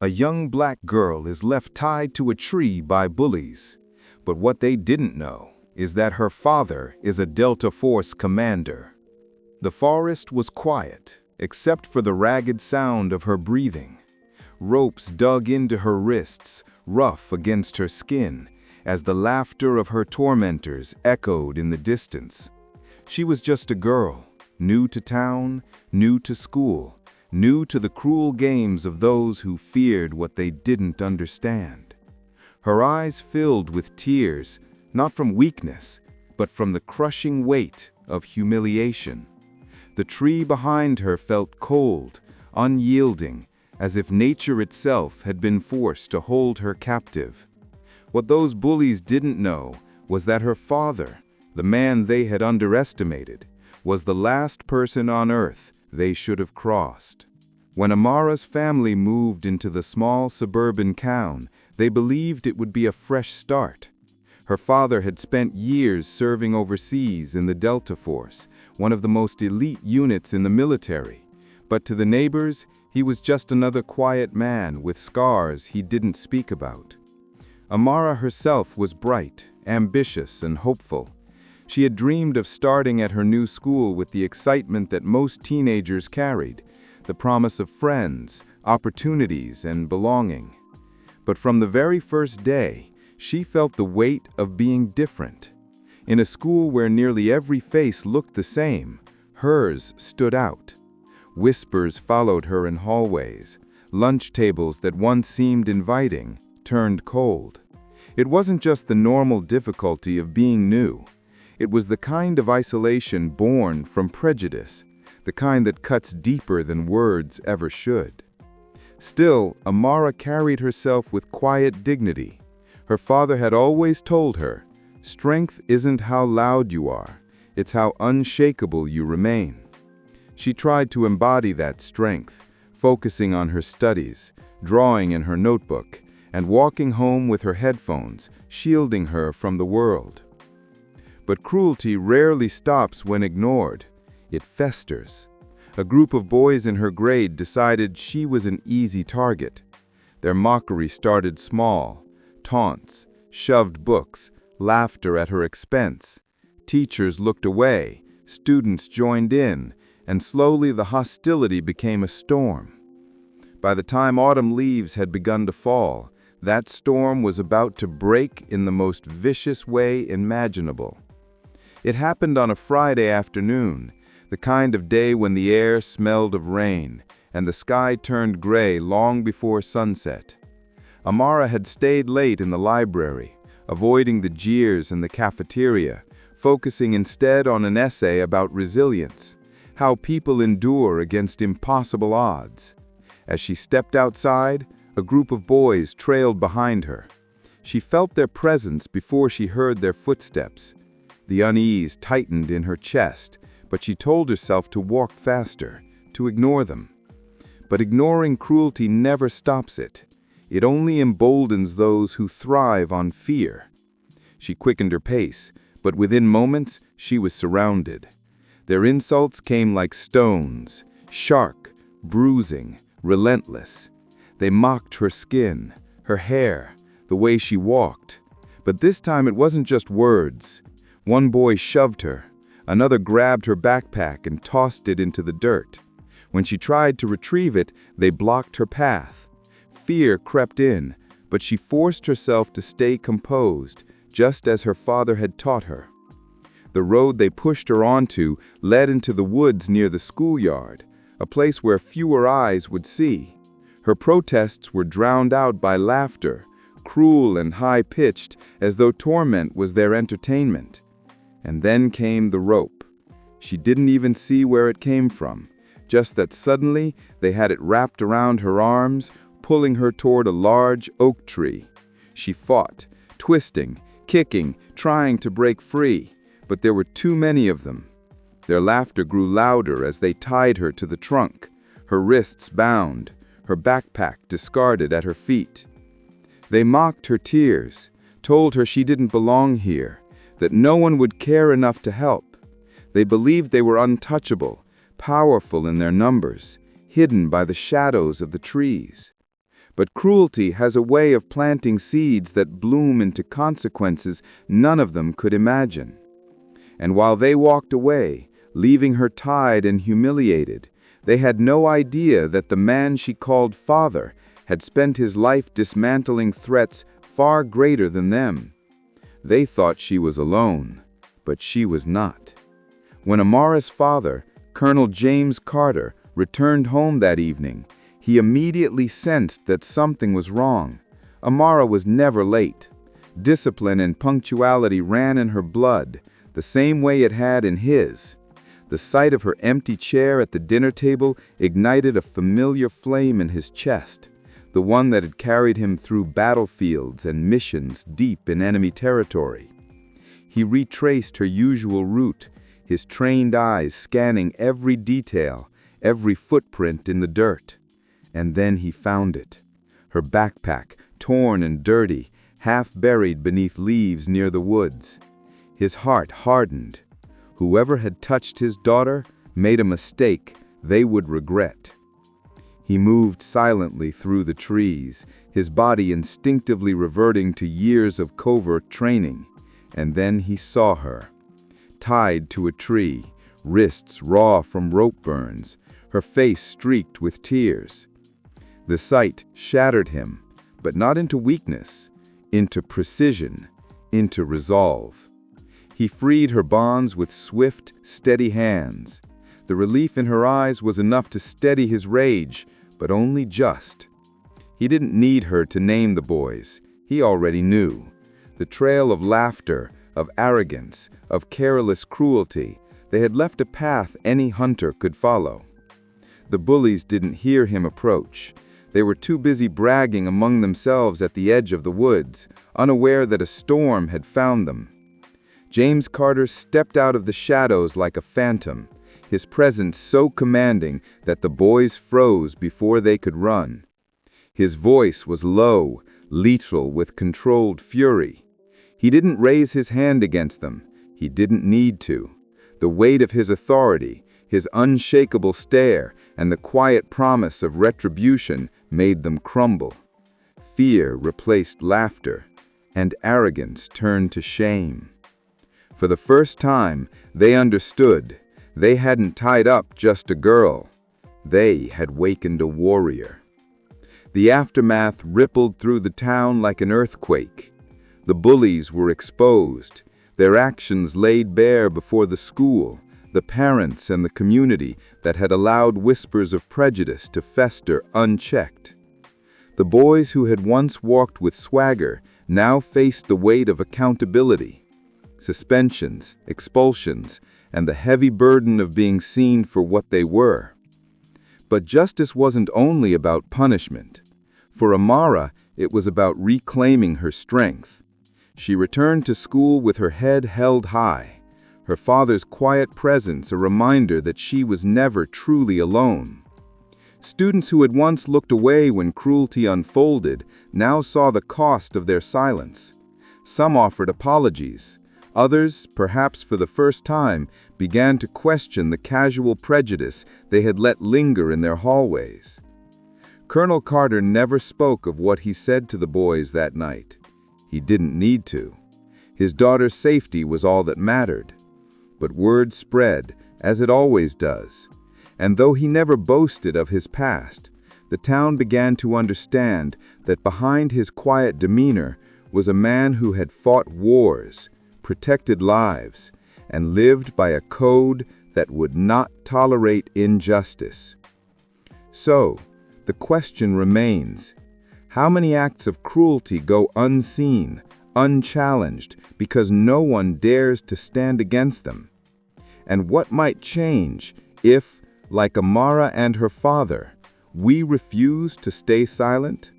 A young black girl is left tied to a tree by bullies. But what they didn't know is that her father is a Delta Force commander. The forest was quiet, except for the ragged sound of her breathing. Ropes dug into her wrists, rough against her skin, as the laughter of her tormentors echoed in the distance. She was just a girl, new to town, new to school, new to the cruel games of those who feared what they didn't understand. Her eyes filled with tears, not from weakness, but from the crushing weight of humiliation. The tree behind her felt cold, unyielding, as if nature itself had been forced to hold her captive. What those bullies didn't know was that her father, the man they had underestimated, was the last person on earth they should have crossed. When Amara's family moved into the small suburban town, they believed it would be a fresh start. Her father had spent years serving overseas in the Delta Force, one of the most elite units in the military. But to the neighbors, he was just another quiet man with scars he didn't speak about. Amara herself was bright, ambitious, and hopeful. She had dreamed of starting at her new school with the excitement that most teenagers carried, the promise of friends, opportunities, and belonging. But from the very first day, she felt the weight of being different. In a school where nearly every face looked the same, hers stood out. Whispers followed her in hallways. Lunch tables that once seemed inviting turned cold. It wasn't just the normal difficulty of being new. It was the kind of isolation born from prejudice, the kind that cuts deeper than words ever should. Still, Amara carried herself with quiet dignity. Her father had always told her, "Strength isn't how loud you are, it's how unshakable you remain." She tried to embody that strength, focusing on her studies, drawing in her notebook, and walking home with her headphones, shielding her from the world. But cruelty rarely stops when ignored. It festers. A group of boys in her grade decided she was an easy target. Their mockery started small: taunts, shoved books, laughter at her expense. Teachers looked away, students joined in, and slowly the hostility became a storm. By the time autumn leaves had begun to fall, that storm was about to break in the most vicious way imaginable. It happened on a Friday afternoon, the kind of day when the air smelled of rain, and the sky turned gray long before sunset. Amara had stayed late in the library, avoiding the jeers in the cafeteria, focusing instead on an essay about resilience, how people endure against impossible odds. As she stepped outside, a group of boys trailed behind her. She felt their presence before she heard their footsteps. The unease tightened in her chest, but she told herself to walk faster, to ignore them. But ignoring cruelty never stops it. It only emboldens those who thrive on fear. She quickened her pace, but within moments she was surrounded. Their insults came like stones, sharp, bruising, relentless. They mocked her skin, her hair, the way she walked. But this time it wasn't just words. One boy shoved her. Another grabbed her backpack and tossed it into the dirt. When she tried to retrieve it, they blocked her path. Fear crept in, but she forced herself to stay composed, just as her father had taught her. The road they pushed her onto led into the woods near the schoolyard, a place where fewer eyes would see. Her protests were drowned out by laughter, cruel and high-pitched, as though torment was their entertainment. And then came the rope. She didn't even see where it came from, just that suddenly they had it wrapped around her arms, pulling her toward a large oak tree. She fought, twisting, kicking, trying to break free, but there were too many of them. Their laughter grew louder as they tied her to the trunk, her wrists bound, her backpack discarded at her feet. They mocked her tears, told her she didn't belong here, that no one would care enough to help. They believed they were untouchable, powerful in their numbers, hidden by the shadows of the trees. But cruelty has a way of planting seeds that bloom into consequences none of them could imagine. And while they walked away, leaving her tied and humiliated, they had no idea that the man she called father had spent his life dismantling threats far greater than them. They thought she was alone, but she was not. When Amara's father, Colonel James Carter, returned home that evening, he immediately sensed that something was wrong. Amara was never late. Discipline and punctuality ran in her blood, the same way it had in his. The sight of her empty chair at the dinner table ignited a familiar flame in his chest, the one that had carried him through battlefields and missions deep in enemy territory. He retraced her usual route, his trained eyes scanning every detail, every footprint in the dirt. And then he found it. Her backpack, torn and dirty, half buried beneath leaves near the woods. His heart hardened. Whoever had touched his daughter made a mistake they would regret. He moved silently through the trees, his body instinctively reverting to years of covert training. And then he saw her, tied to a tree, wrists raw from rope burns, her face streaked with tears. The sight shattered him, but not into weakness, into precision, into resolve. He freed her bonds with swift, steady hands. The relief in her eyes was enough to steady his rage, but only just. He didn't need her to name the boys. He already knew. The trail of laughter, of arrogance, of careless cruelty, they had left a path any hunter could follow. The bullies didn't hear him approach. They were too busy bragging among themselves at the edge of the woods, unaware that a storm had found them. James Carter stepped out of the shadows like a phantom, his presence so commanding that the boys froze before they could run. His voice was low, lethal with controlled fury. He didn't raise his hand against them. He didn't need to. The weight of his authority, his unshakable stare, and the quiet promise of retribution made them crumble. Fear replaced laughter, and arrogance turned to shame. For the first time, they understood. They hadn't tied up just a girl. They had wakened a warrior. The aftermath rippled through the town like an earthquake. The bullies were exposed, their actions laid bare before the school, the parents and the community that had allowed whispers of prejudice to fester unchecked. The boys who had once walked with swagger now faced the weight of accountability, suspensions, expulsions, and the heavy burden of being seen for what they were. But justice wasn't only about punishment. For Amara, it was about reclaiming her strength. She returned to school with her head held high, her father's quiet presence a reminder that she was never truly alone. Students who had once looked away when cruelty unfolded now saw the cost of their silence. Some offered apologies. Others, perhaps for the first time, began to question the casual prejudice they had let linger in their hallways. Colonel Carter never spoke of what he said to the boys that night. He didn't need to. His daughter's safety was all that mattered. But word spread, as it always does. And though he never boasted of his past, the town began to understand that behind his quiet demeanor was a man who had fought wars, protected lives, and lived by a code that would not tolerate injustice. So, the question remains, how many acts of cruelty go unseen, unchallenged, because no one dares to stand against them? And what might change if, like Amara and her father, we refuse to stay silent?